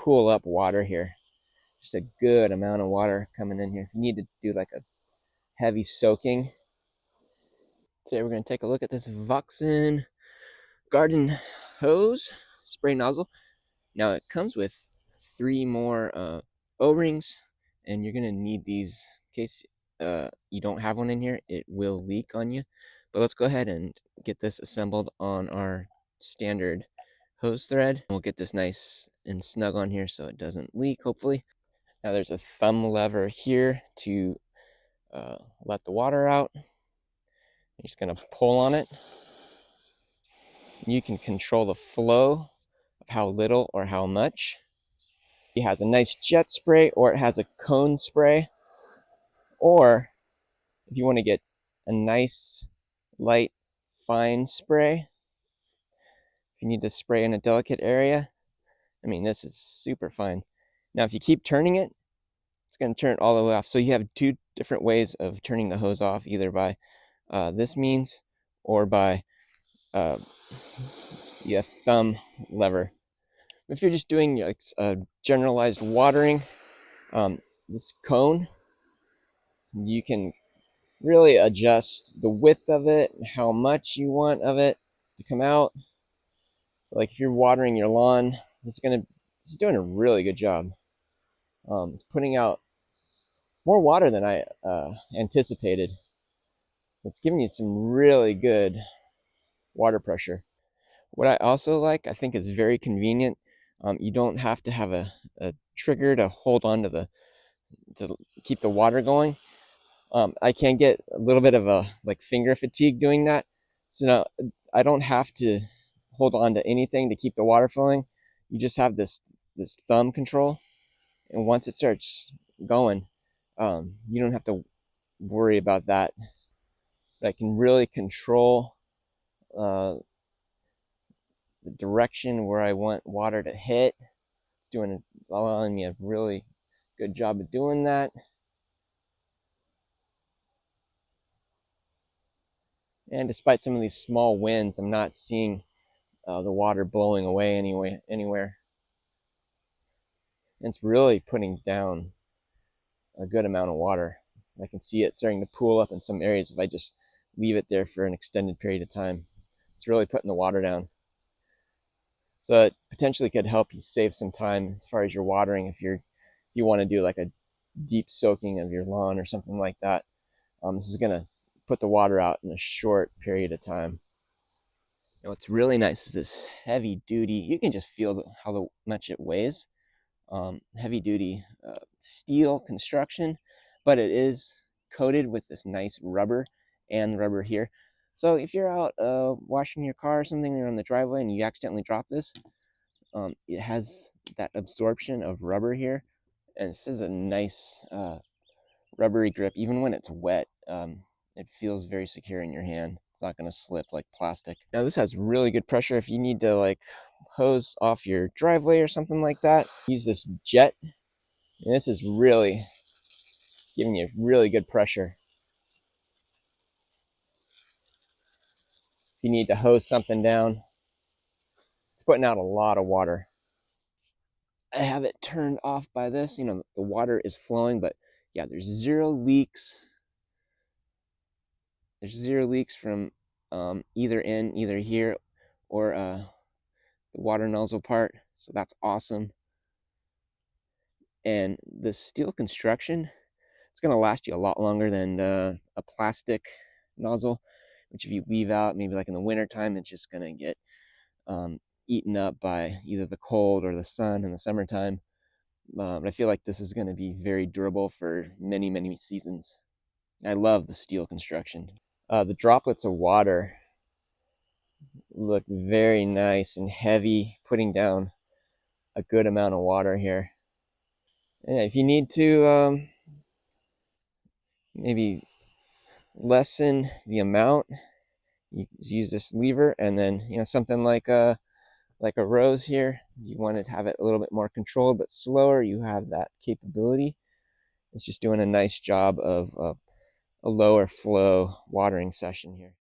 pool up water here. Just a good amount of water coming in here. If you need to do like a heavy soaking. Today we're going to take a look at this Voxon garden hose spray nozzle. Now it comes with 3 more O-rings, and you're going to need these in case you don't have one in here. It will leak on you. But let's go ahead and get this assembled on our standard hose thread. We'll get this nice and snug on here so it doesn't leak, hopefully. Now there's a thumb lever here to let the water out. You're just going to pull on it. You can control the flow of how little or how much. It has a nice jet spray, or it has a cone spray. Or if you want to get a nice, light, fine spray, if you need to spray in a delicate area, I mean, this is super fine. Now, if you keep turning it, it's going to turn it all the way off. So you have 2 different ways of turning the hose off, either by this means or by the thumb lever. If you're just doing like a generalized watering, this cone, you can really adjust the width of it and how much you want of it to come out. So like if you're watering your lawn, it's doing a really good job. It's putting out more water than I anticipated. It's giving you some really good water pressure. What I also like, I think is very convenient. You don't have to have a trigger to hold on to keep the water going. I can get a little bit of a finger fatigue doing that. So now I don't have to hold on to anything to keep the water flowing. You just have this thumb control, and once it starts going, you don't have to worry about that. But I can really control the direction where I want water to hit. It's allowing me a really good job of doing that. And despite some of these small winds, I'm not seeing the water blowing away anywhere. And it's really putting down a good amount of water. I can see it starting to pool up in some areas if I just leave it there for an extended period of time. It's really putting the water down. So it potentially could help you save some time as far as your watering if you want to do like a deep soaking of your lawn or something like that. This is going to put the water out in a short period of time. Now, what's really nice is this heavy duty. You can just feel how much it weighs. Heavy duty steel construction, but it is coated with this nice rubber and rubber here. So if you're out washing your car or something, you're on the driveway and you accidentally drop this, it has that absorption of rubber here, and this is a nice rubbery grip. Even when it's wet, it feels very secure in your hand. It's not going to slip like plastic. Now this has really good pressure. If you need to like hose off your driveway or something like that, use this jet, and this is really giving you really good pressure. If you need to hose something down, it's putting out a lot of water. I have it turned off by this. The water is flowing, but yeah, there's 0 leaks. There's 0 leaks from either here or the water nozzle part. So that's awesome. And the steel construction, it's going to last you a lot longer than a plastic nozzle, which if you leave out, maybe like in the winter time, it's just going to get eaten up by either the cold or the sun in the summertime. But I feel like this is going to be very durable for many, many seasons. I love the steel construction. The droplets of water look very nice and heavy, putting down a good amount of water here. And if you need to maybe lessen the amount, you use this lever, and then something like a rose here, you want to have it a little bit more controlled but slower, you have that capability. It's just doing a nice job of a lower flow watering session here.